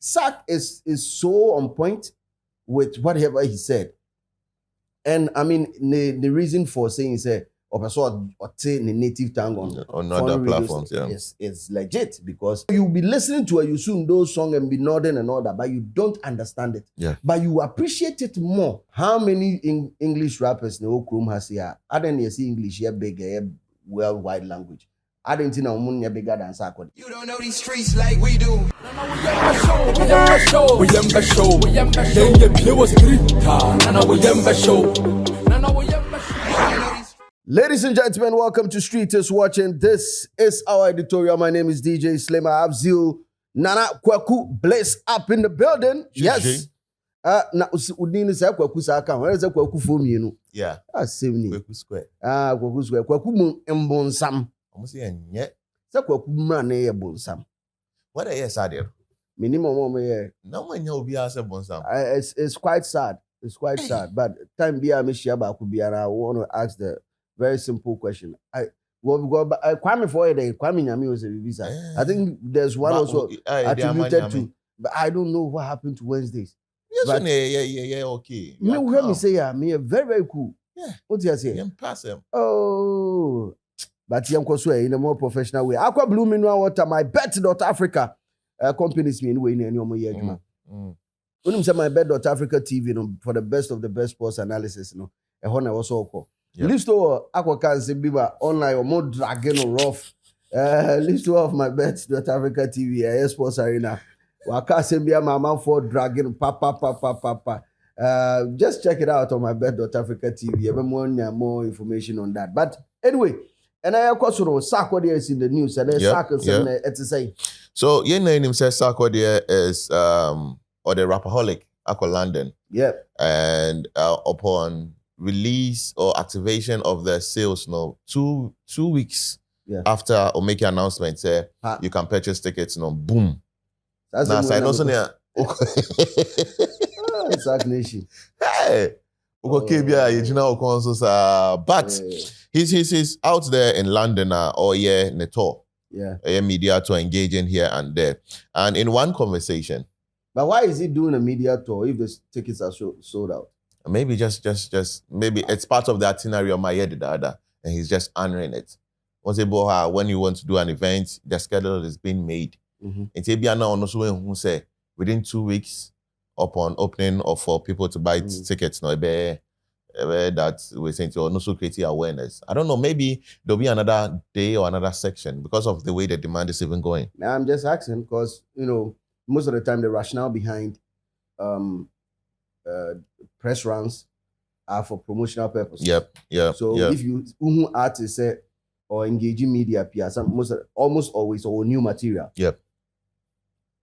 Sark is so on point with whatever he said. And I mean, the reason for saying is or the native tongue on other platforms, is legit, because you'll be listening to a Yusundo song and be nodding and all that, but you don't understand it. Yeah. But you appreciate it more. How many English rappers no Chrome has here? I don't see English here bigger, worldwide language. I don't think I'm bigger than Sarkodie. You don't know these streets like we do. Ladies and gentlemen, welcome to Street is Watching. This is our editorial. My name is DJ Slimmer Abzil. Nana Kwaku Blaze up in the building. Yes. Na udini sa Kwaku sa aka. Where is the Kwaku for me, you know? Yeah. Same ni. Kwaku Square. Kwaku Square. Kwaku mu embonsam. Almost yeah. Sa Kwaku mrane ye bonsam. What are you sad there? Minimum ye. No one will be as a bonsam. It's quite sad. It's quite sad. But time be a mishiaba could be, and I want to ask the very simple question. Kwame for day. Kwame Nyami was a visa. I think there's one also attributed to, but I don't know what happened to Wednesdays. Yes, but, yeah, okay. You hear me say, me very, very cool. Yeah. What do you say? You pass him. Oh, but you in a more professional way. Aqua Blue Mineral Water, my bet.Africa companies me anyway in any more year. When you say my bet.Africa TV, for the best of the best sports analysis, a honor was all called. List to Aqua can say biba online or more dragon or rough. List to of my bet.Africa TV, sports arena. Waka say be my man for dragon papa. Just check it out on my bet.Africa TV. I have more information on that. But anyway, and I of course know Sarkodie is in the news, and then Sarkodie to say. So your name says Sarkodie is or the rapperholic Aqua London. Yep. And upon release or activation of the sales, 2 weeks after or make an announcement, say you can purchase tickets, boom. That's now I know so Nation. Hey, but he's out there in London or in the tour. A media tour engaging here and there. And in one conversation. But why is he doing a media tour if the tickets are sold out? Maybe just maybe it's part of the itinerary of my head, and he's just honoring it. Once about when you want to do an event, the schedule is being made. Who say within 2 weeks upon opening or for people to buy tickets, that we're saying to also create awareness. I don't know, maybe there'll be another day or another section because of the way the demand is even going. Now I'm just asking because most of the time the rationale behind press runs are for promotional purposes. Yep. So if you artists say or engaging media PR, almost always or new material. Yep.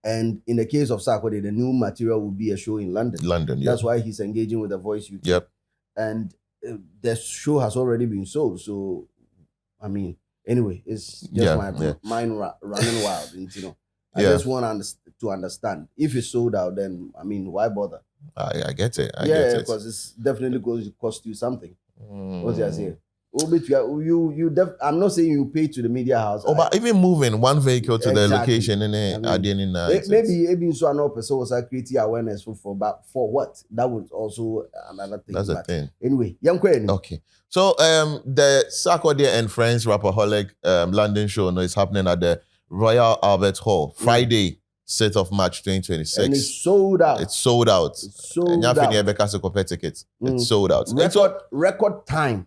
And in the case of Sarkodie, the new material will be a show in London. That's why he's engaging with the Voice UK. Yep. And the show has already been sold. So, I mean, anyway, it's just my mind running wild. I just want to understand. If it's sold out, then, I mean, why bother? I get it. Because it's definitely going to cost you something. What's I say? I'm not saying you pay to the media house. But even moving one vehicle to the location maybe even so another person was creating awareness for what? That was also another thing. That's the thing. Anyway, okay. So the Sarkodie and Friends Rapperholic London show is happening at the Royal Albert Hall Friday, 6th of March 2026. And it's sold out. It's sold out. It's sold out. Record time.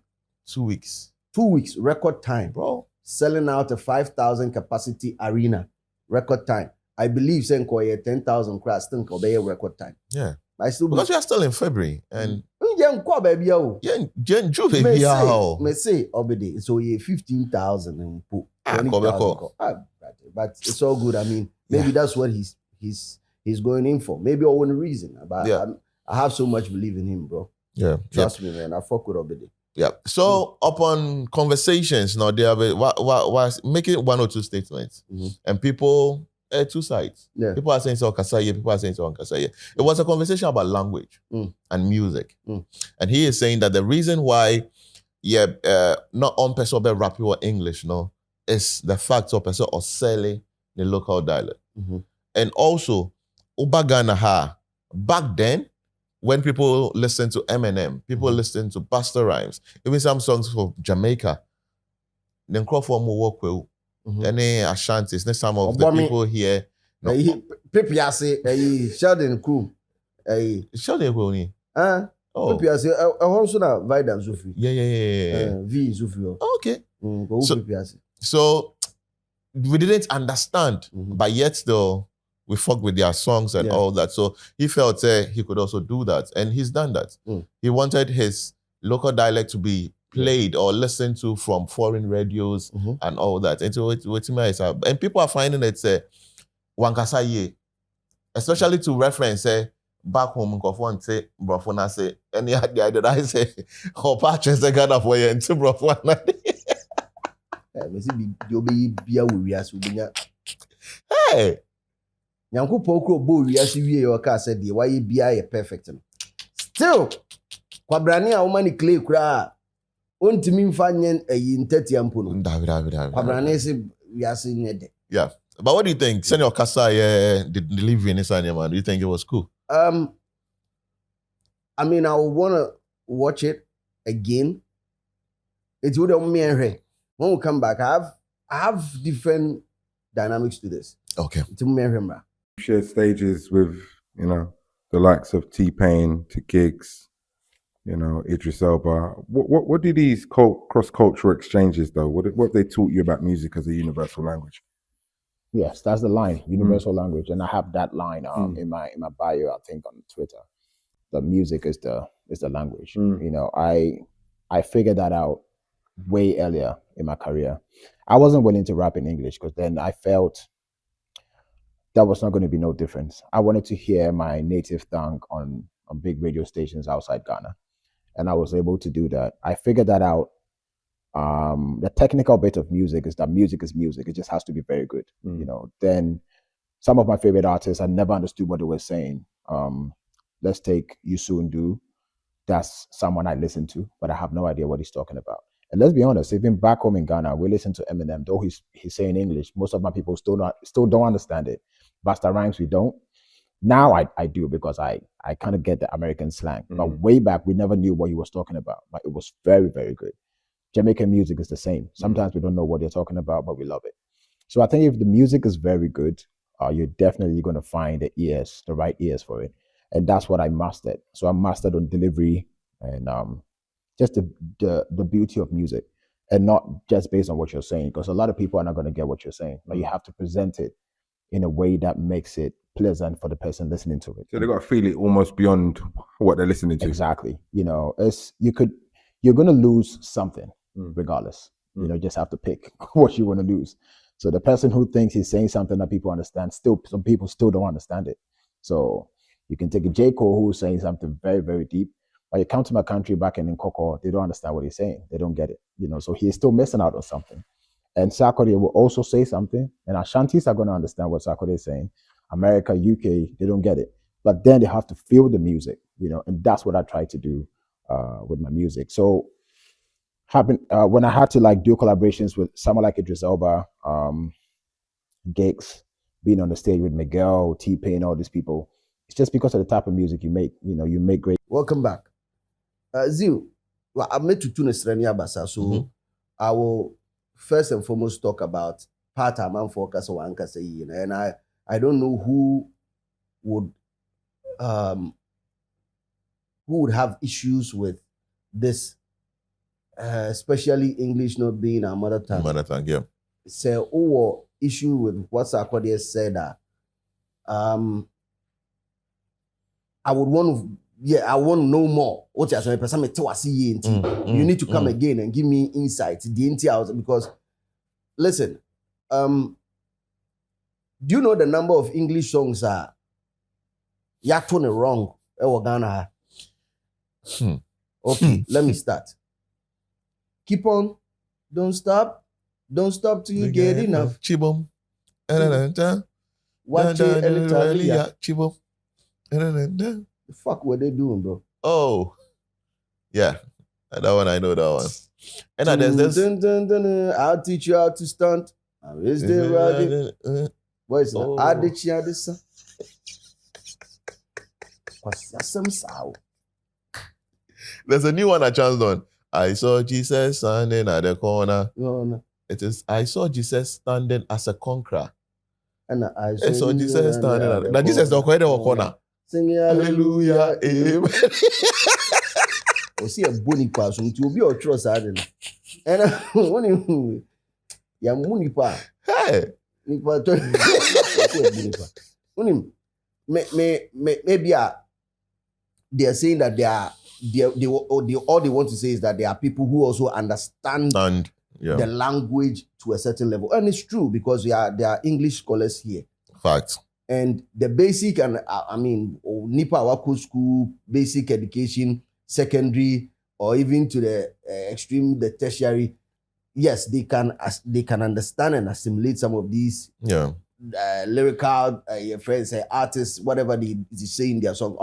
2 weeks. 2 weeks, record time. Bro. Selling out a 5,000 capacity arena. Record time. I believe saying 10,000 crowds think obey a record time. Yeah. Because we are still in February. And baby. Me say obede. So 15,000 and 20,000. But it's all good. I mean, maybe that's what he's going in for. Maybe all one reason. But I have so much belief in him, bro. Yeah. Trust me, man. I fuck with obede. Yeah. So upon conversations, now they have making one or two statements, and people two sides. Yeah. People are saying so Kasaye, people are saying so Kasaye. It was a conversation about language and music, and he is saying that the reason why, not on person be rap or English, is the fact of person or selling the local dialect, and also Ubagana ha. Back then, when people listen to Eminem, people listen to Busta Rhymes, even some songs from Jamaica, then call for more work with any Ashantis. Then some of the people here. No. Pepe Sheldon Crew. Sheldon Crew. Oh. Pepe say also na Vida Zufi. Yeah. V Zufi. Okay. So we didn't understand, but yet though we fucked with their songs and all that. So he felt he could also do that, and he's done that. He wanted his local dialect to be played or listened to from foreign radios and all that. And so and people are finding it wankasa ye, especially to reference back home nkofo say brofo say any idea that I say or patches the God of way into brofo na. Hey, Nyankopon kro bo wiase wie yo ka said the why bia ye perfect no. Still kwabrane a wo clay kura ontimi mfa nyen ntati ampo no. Kwabrane se wiase nyede. Yeah. But what do you think? Senior Kasa the delivery in this animal. Do you think it was cool? I mean, I would want to watch it again. It would have me and when we come back, I have different dynamics to this. Okay. To me and shared stages with, the likes of T-Pain to gigs, Idris Elba. What do these cross-cultural exchanges though? What have they taught you about music as a universal language? Yes, that's the line, universal language, and I have that line in my bio, I think, on Twitter. The music is the language. I figured that out way earlier in my career. I wasn't willing to rap in English because then I felt that was not going to be no difference. I wanted to hear my native tongue on big radio stations outside Ghana, and I was able to do that. I figured that out. The technical bit of music is that music is music. It just has to be very good. Then some of my favorite artists, I never understood what they were saying. Let's take Youssou N'Dour. That's someone I listen to, but I have no idea what he's talking about. And let's be honest, even back home in Ghana, we listen to Eminem, though he's saying English. Most of my people still don't understand it. Busta Rhymes, we don't. Now I do because I kind of get the American slang. But way back, we never knew what he was talking about. But it was very, very good. Jamaican music is the same. Sometimes we don't know what they're talking about, but we love it. So I think if the music is very good, you're definitely going to find the right ears for it. And that's what I mastered. So I mastered on delivery and just the beauty of music, and not just based on what you're saying, because a lot of people are not going to get what you're saying. But you have to present it in a way that makes it pleasant for the person listening to it. So they got to feel it almost beyond what they're listening to. Exactly. You're going to lose something. Regardless, just have to pick what you want to lose. So the person who thinks he's saying something that people understand, some people still don't understand it. So you can take a J. Cole who's saying something very, very deep, but you come to my country back in Nkoko, they don't understand what he's saying. They don't get it, so he's still missing out on something. And Sarkodie will also say something, and Ashantis are going to understand what Sarkodie is saying. America, UK, they don't get it. But then they have to feel the music, and that's what I try to do with my music. So when I had to do collaborations with someone like Idris Elba, gigs, being on the stage with Miguel, T-Pain, all these people, it's just because of the type of music you make. You make great. Welcome back. Zil, I made to tune Abasa, so I will first and foremost talk about part of man focus on and I don't know who would have issues with this. Especially English not being our mother tongue. Mother tongue, yeah. So, issue with what Sarkodie said that I would want to know more. What you you need to come again and give me insight. Because listen, do you know the number of English songs are yakton wrong? Okay, let me start. Keep on. Don't stop. Don't stop till you get enough. Chibom. Watch it anytime. Chibom. The fuck were they doing, bro? Oh. Yeah. That one, I know that one. And there's this. I'll teach you how to stunt. Is there what is that? I'll teach you how to stunt. There's a new one I chanced on. I saw Jesus standing at the corner. No. It is, I saw Jesus standing as a conqueror. And I saw Jesus standing at the Jesus don't quite corner. Sing hallelujah. Amen. See a bunny pass to be your trust. And when you money pa. Hey. Maybe they are saying that all they want to say is that there are people who also understand the language to a certain level, and it's true because there are English scholars here. Fact. And the basic and Nipa Wako school, basic education, secondary, or even to the extreme, the tertiary. Yes, they can understand and assimilate some of these lyrical your friends say artists, whatever they say in their song.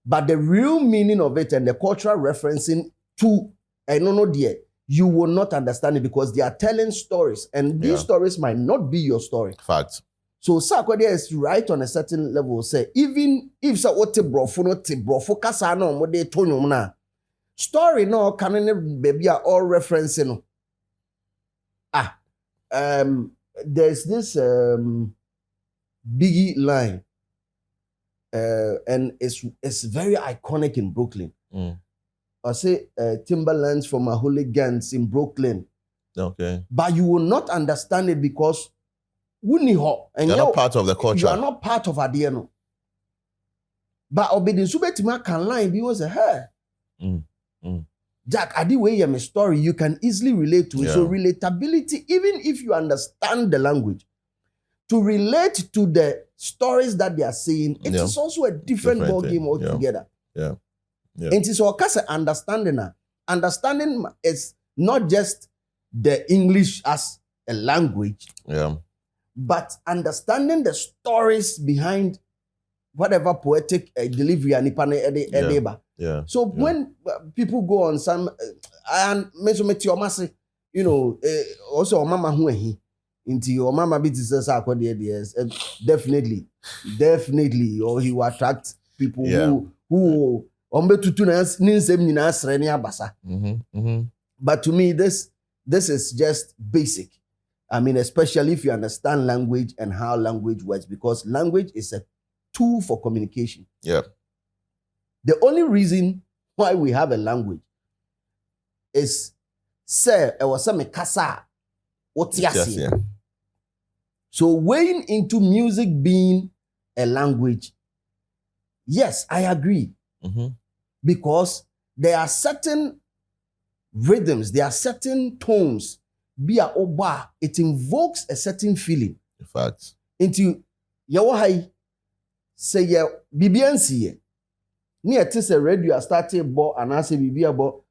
But the real meaning of it and the cultural referencing to you will not understand it because they are telling stories, and these stories might not be your story. Fact. So Sarkodie is right on a certain level. Say even if so what te brofo kasa na mo de to nwom na story no can baby are all referencing. There's this Biggie line, and it's very iconic in Brooklyn. I say Timberlands for my hooligans in Brooklyn. Okay. But you will not understand it because and you're not part of the culture. You are not part of Adiano. But obedient subetima can line be was a hair. Jack, Adi way my story, you can easily relate to it. So relatability, even if you understand the language, to relate to the stories that they are saying, it is also a different ball game altogether. And it's all kind of understanding. Understanding is not just the English as a language, but understanding the stories behind whatever poetic delivery and So when people go on some and also mama who into your mama business definitely, or he will attract people who but to me, this is just basic. I mean, especially if you understand language and how language works, because language is a tool for communication. Yeah. The only reason why we have a language is, so weighing into music being a language, yes, I agree. Because there are certain rhythms, there are certain tones. It invokes a certain feeling. In fact. Into Yawahai say BBNC. Near tis a radio started bo and I say BB about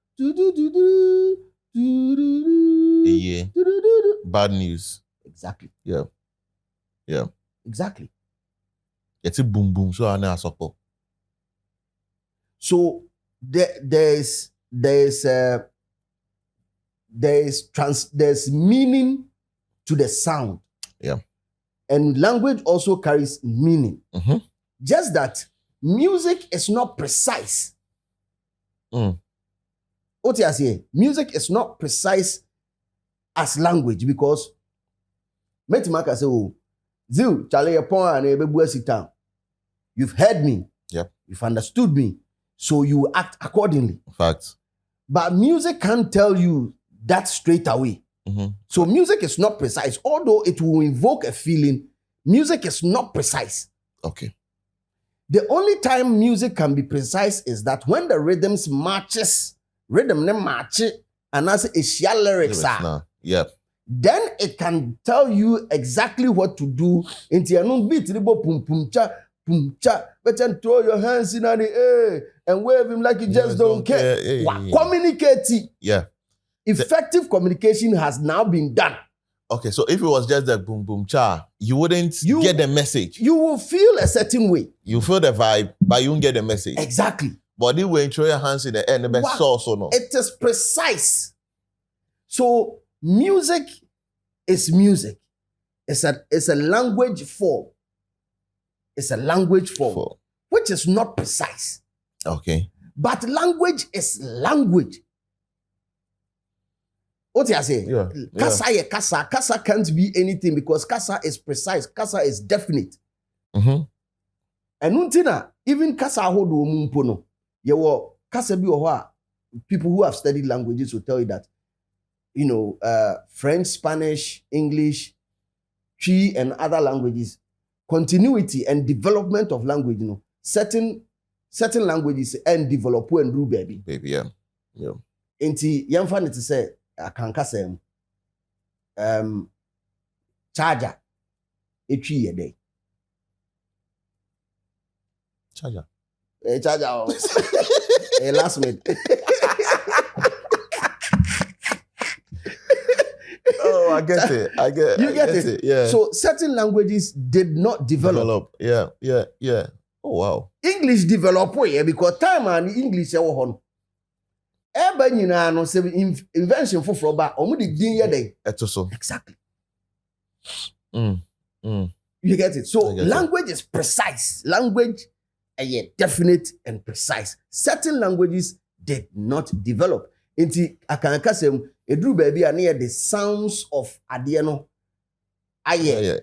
bad news. Exactly. Yeah. Exactly. It's a boom boom. So I know support. So there's meaning to the sound. Yeah. And language also carries meaning. Just that music is not precise. What you say? Music is not precise as language because Metimaka say, "Oh, Zil, Charlie upon and Ebebuasi town. You've heard me. Yep. You've understood me. So you act accordingly." Facts. But music can't tell you that straight away. So music is not precise. Although it will invoke a feeling, music is not precise. Okay. The only time music can be precise is that when the rhythms matches, rhythm match, and as a lyrics are. Yep. Then it can tell you exactly what to do. Into beat pum cha, but then throw your hands in the air and wave him like you just don't care. Communicate. Yeah. Effective communication has now been done. Okay, so if it was just the boom boom cha, you wouldn't get the message. You will feel a certain way. You feel the vibe, but you won't get the message. Exactly. But if you throw your hands in the air, the best source or no. It is precise. So music is music. It's a language form. It's a language form. which is not precise. Okay. But language is language. What I say? Yeah. Kasa ye kasa. Kasa can't be anything because kasa is precise. Kasa is definite. Mm-hmm. And untina, even kasa hold mumpo no. Yewo kasa bi oho people who have studied languages will tell you that, French, Spanish, English, Twi, and other languages, continuity and development of language, certain languages and develop and do baby. Baby, yeah. Inti yamfa ne te say akankasa charger etwi ye dey. Charger. Charger. Last minute. Oh, I get it. You get it. Yeah. So certain languages did not develop. Yeah. Oh wow. English develop because time and English e wo ho. Eba nyina no se invention for ba omu de din ye dey. Etoso. Exactly. You get it. So language it. is precise. Language definite and precise. Certain languages did not develop. Inti akankasem edru baby ane the sounds of ade no aye.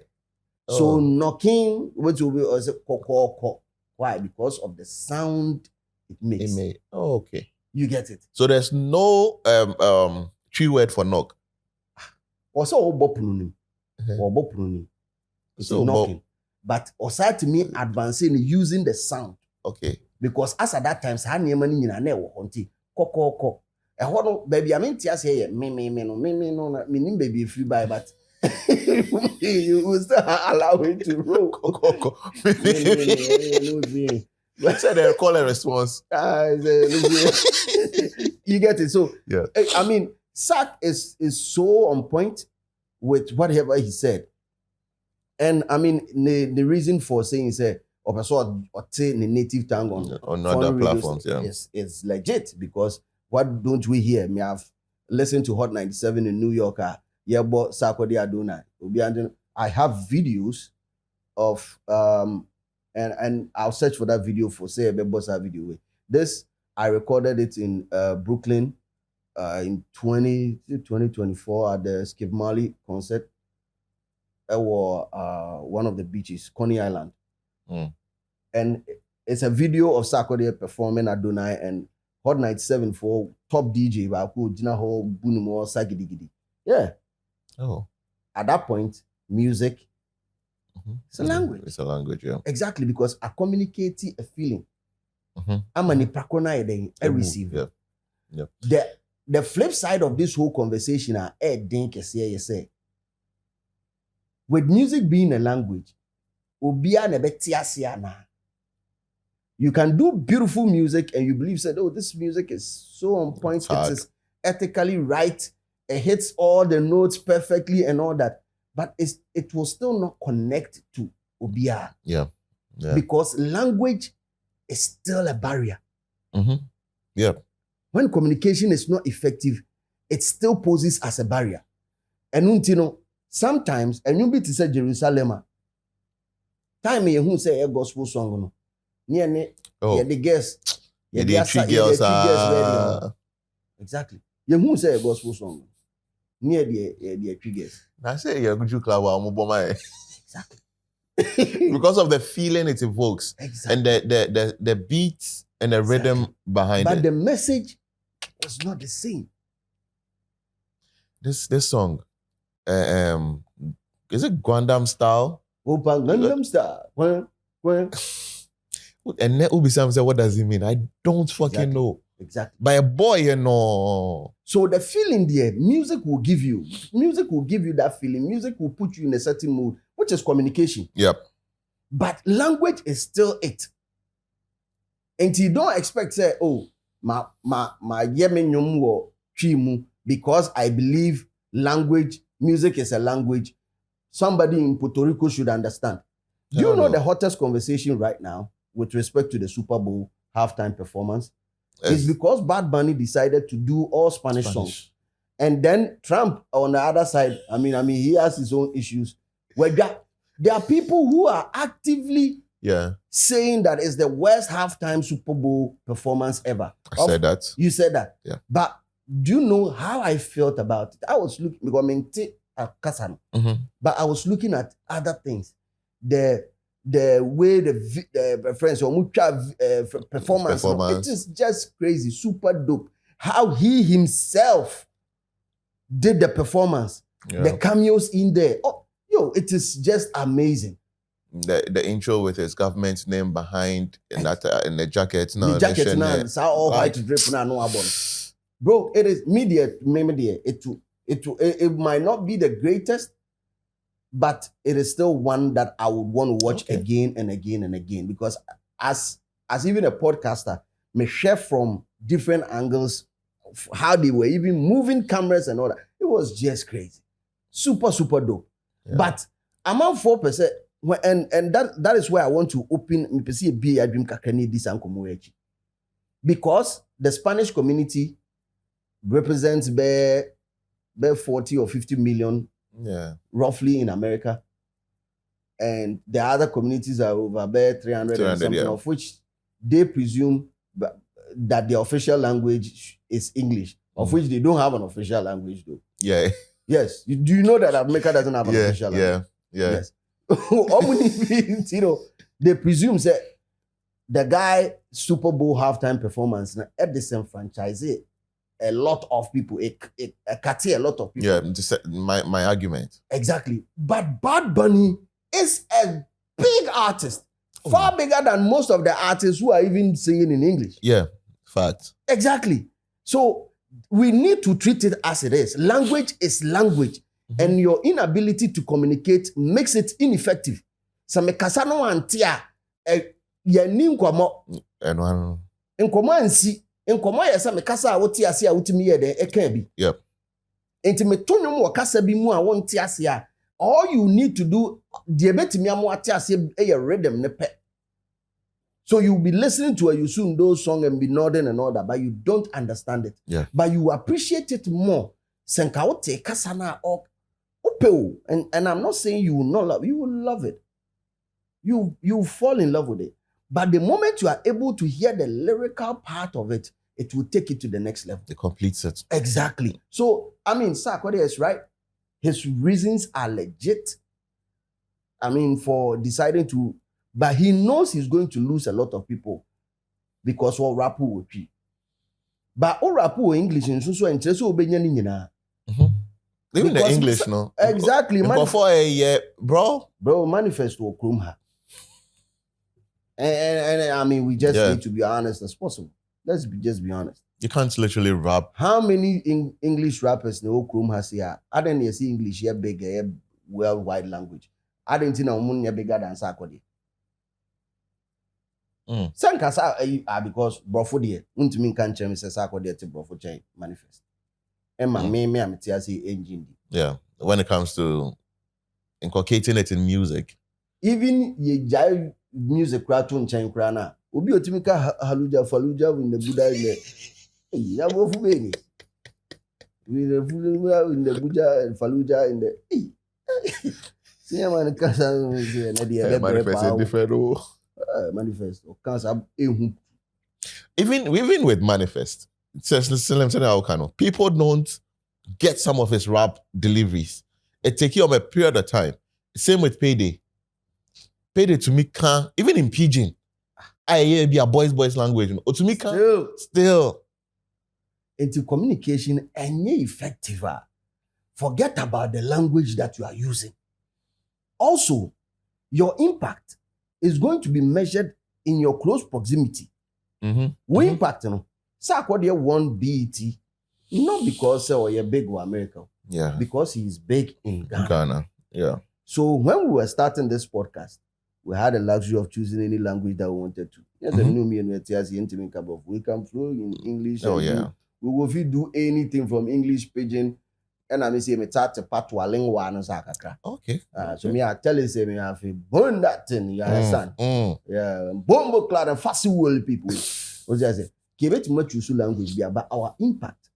So knocking which will be also ko. Why? Because of the sound it makes. Oh, okay. You get it. So there's no tree word for knock. Also obopununim. It's So knocking. But aside to me advancing using the sound. Okay. Because as at that time, sa niyema ni nyina na ewo honti ko. Ehọ no baby I mean tia say me no nim baby free by but you will still allow it to roll. I said they call a response. You get it. So yeah. I mean, Sack is so on point with whatever he said. And I mean the reason for saying he said or the native tongue on other platforms, is legit because what don't we hear? Me have listened to Hot 97 in New York. But Sarkodie Adonai. I have videos of and I'll search for that video for say a bossa video. This I recorded it in Brooklyn in 2024 at the Skip Marley concert. Or one of the beaches, Coney Island. And it's a video of Sarkodie performing Adonai and Hot 97 for top DJ Yeah. Oh. At that point, music it's a language. It's a language, yeah. Exactly, because I communicate a feeling. I'm an I receive. Yeah. The flip side of this whole conversation say with music being a language, you can do beautiful music and you believe said, oh, this music is so on point. It is ethically right. It hits all the notes perfectly and all that. But it will still not connect to Obia. Yeah. Because language is still a barrier. Yeah. When communication is not effective, it still poses as a barrier. And sometimes, and you be to say Jerusalem, time you say a gospel song, the guest, the three girls are exactly. You say a gospel song, near the three girls. I say you're good club Exactly. Because of the feeling it evokes, and the beats and the rhythm behind it. But the message was not the same. This song. Is it Guangdam style? Guangdam style. And then Ubisam said, what does it mean? I don't fucking know. Exactly. By a boy, So the feeling there, music will give you that feeling. Music will put you in a certain mood, which is communication. Yep. But language is still it. And you don't expect say, oh, my yemenyum wo chimu, because I believe music is a language somebody in Puerto Rico should understand. Do you know the hottest conversation right now with respect to the Super Bowl halftime performance? It's because Bad Bunny decided to do all Spanish songs. And then Trump on the other side, I mean, he has his own issues. Where there are people who are actively Yeah. saying that it's the worst halftime Super Bowl performance ever. I said that. You said that. Yeah. But do you know how I felt about it? I was looking because I mean, but I was looking at other things. The way the friends performance. It is just crazy, super dope. How he himself did the performance, the cameos in there. Oh, it is just amazing. The intro with his government name behind in the jacket. No, the jacket now, it's all white drip now. No, bro, it is media. It might not be the greatest, but it is still one that I would want to watch again and again and again, because as even a podcaster, me share from different angles how they were even moving cameras and all that. It was just crazy, super dope. Yeah. But among 4%, and that is where I want to open because the Spanish community represents bare 40 or 50 million roughly in America, and the other communities are over bare 300 and something, of which they presume that the official language is English, of which they don't have an official language though. Yeah. Yes. Do you know that America doesn't have an official language? Yeah. Yes. They presume that the guy Super Bowl halftime performance at the same franchise, a lot of people, a lot of people. Yeah, my argument. Exactly. But Bad Bunny is a big artist, far bigger than most of the artists who are even singing in English. Yeah, fact. Exactly. So we need to treat it as it is. Language is language. And your inability to communicate makes it ineffective. So me kasa no antia ye ni nkomo nkomo ansi nkomo ye se me kasa a wote ase a wotimi ye de eka bi. Yep. Enti me to nwom wo kasa bi mu a wonte ase a, all you need to do de betimi amo ate ase e rhythm ne pe. So you'll be listening to a Yusundo song and be nodding and all that, but you don't understand it. Yeah. But you appreciate it more. Senka wote kasa na and I'm not saying you will not love, you will love it. You fall in love with it. But the moment you are able to hear the lyrical part of it, it will take it to the next level. The complete set. Exactly. So, I mean, Sarkodie is right. His reasons are legit. I mean, for deciding to, but he knows he's going to lose a lot of people because what rap will be. But all rap English and so interest even the English, no? Exactly. Before a year, bro, manifest will come. And I mean, we just need to be honest as possible. Let's just be honest. You can't literally rap. How many English rappers know Chrome has here? I didn't see English here big, worldwide language. I didn't see no money bigger than Sarkodie. Sankasa because brofo there. Untimi kan chem say Sarkodie te brofo chain manifest. Yeah, when it comes to inculcating it in music. Even ye jive music kraton chain krana. Obi otimika haluja faluja in the Buddha in the ya bofu beni. We the in the Buddha and faluja in the see man kasa na dia manifest different manifest o kasa even with manifest. People don't get some of his rap deliveries. It takes you a period of time. Same with Payday. Payday to me can't, even in Pidgin, I hear be a boys language. Or to me can't still. Into communication and effective. Forget about the language that you are using. Also, your impact is going to be measured in your close proximity. What impact, you know? Sarkodie won BET not because you're big in America. Yeah. Because he's big in Ghana. Yeah. So when we were starting this podcast, we had the luxury of choosing any language that we wanted to. Yes, I knew me and we can flow in English. Oh, yeah. We will do anything from English pidgin. And I may say me start to patwa lingua and sakaka. Okay. So me I tell you say me have to burn that thing. You understand? Yeah. Bombo clad and fussy world people. What did I say? Give it much use language, but our impact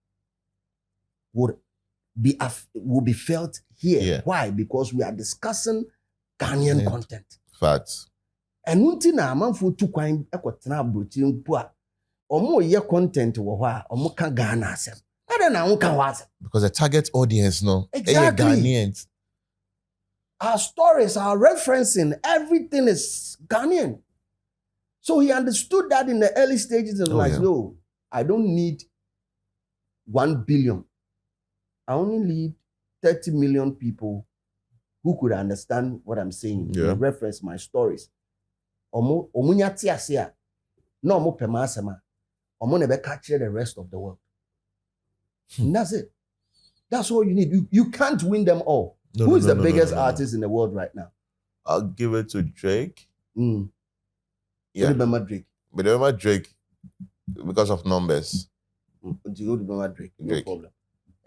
will be felt here. Yeah. Why? Because we are discussing Ghanaian content. Facts. ɛno nti na amanfoɔ tu kwan ɛkɔtena aburokyire mpo a ɔmo yɛ content wɔ hɔ a ɔmo ka Ghana asɛm ɛdɛ na ɔmo ka hɔ asɛm. Because the target audience, no, Exactly. Ghanaians. Our stories, our referencing, everything is Ghanaian. So he understood that in the early stages and like, yeah. yo, I don't need 1 billion. I only need 30 million people who could understand what I'm saying, reference my stories. Omo nyati asia, no omo pema asema, omo nebe capture the rest of the world. And that's it. That's all you need. You can't win them all. Who is the biggest artist in the world right now? I'll give it to Drake. Yeah. Remember Drake. But remember Drake because of numbers. Do you remember Drake? No problem.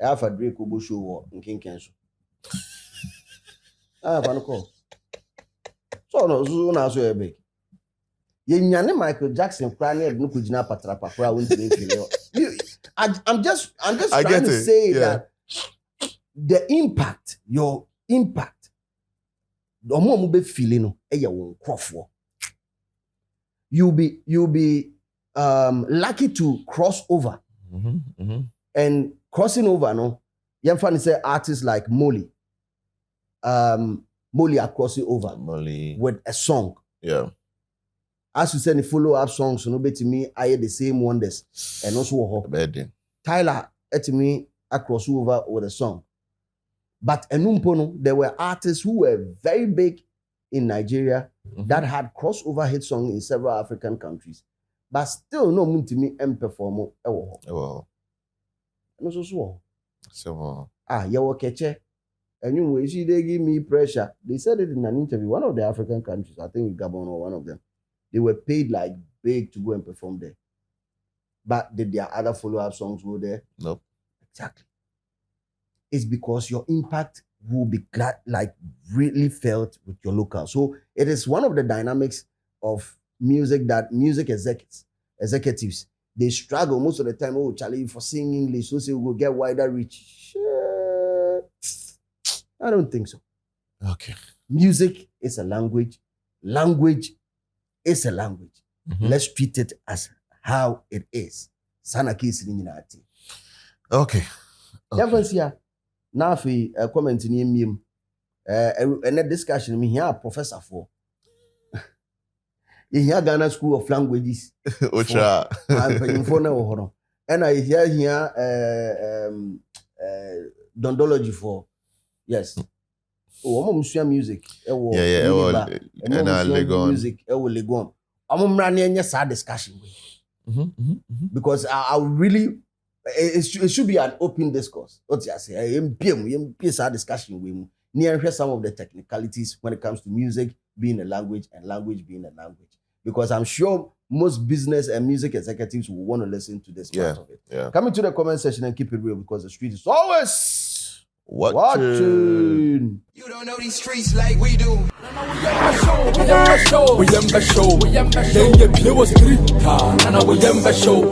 I have a Drake who show war in King Kenzo. I have a call. So no, so now so big. Yenyane Michael Jackson crying no kujina patrapa kwa won't be. I'm just trying to say that the impact, your impact, the more be feeling no, won crofo. You'll be lucky to cross over. And crossing over, no, you funny say artists like Molly. Molly are crossing over with a song. Yeah. As you said, the follow-up songs, so no bet to me, I hear the same wonders. And also Tyler, to me, I cross over with a song. But enumpono, there were artists who were very big in Nigeria that had crossover hit songs in several African countries, but still no mun to me and perform. And also so. You were catcher. And you see they give me pressure. They said it in an interview. One of the African countries, I think Gabon or one of them, they were paid like big to go and perform there. But did their other follow-up songs go there? Nope. Exactly. It's because your impact will be really felt with your local. So it is one of the dynamics of music that music executives, they struggle most of the time. Oh, Charlie, for singing English, so say we will get wider reach. Shit. I don't think so. Okay. Music is a language. Language is a language. Let's treat it as how it is. Okay. Now, if we comment in him, and a discussion, me here, professor for. In here, Ghana School of Languages. Ocha. And I hear here dondology for. Yes. Oh, music. Music. Legon. I'm running a discussion because I really. It should be an open discourse. What you say? PM discussion with near some of the technicalities when it comes to music being a language and language being a language. Because I'm sure most business and music executives will want to listen to this part of it. Yeah. Come into the comment section and keep it real because the street is always watching. You don't know these streets like we do. We show.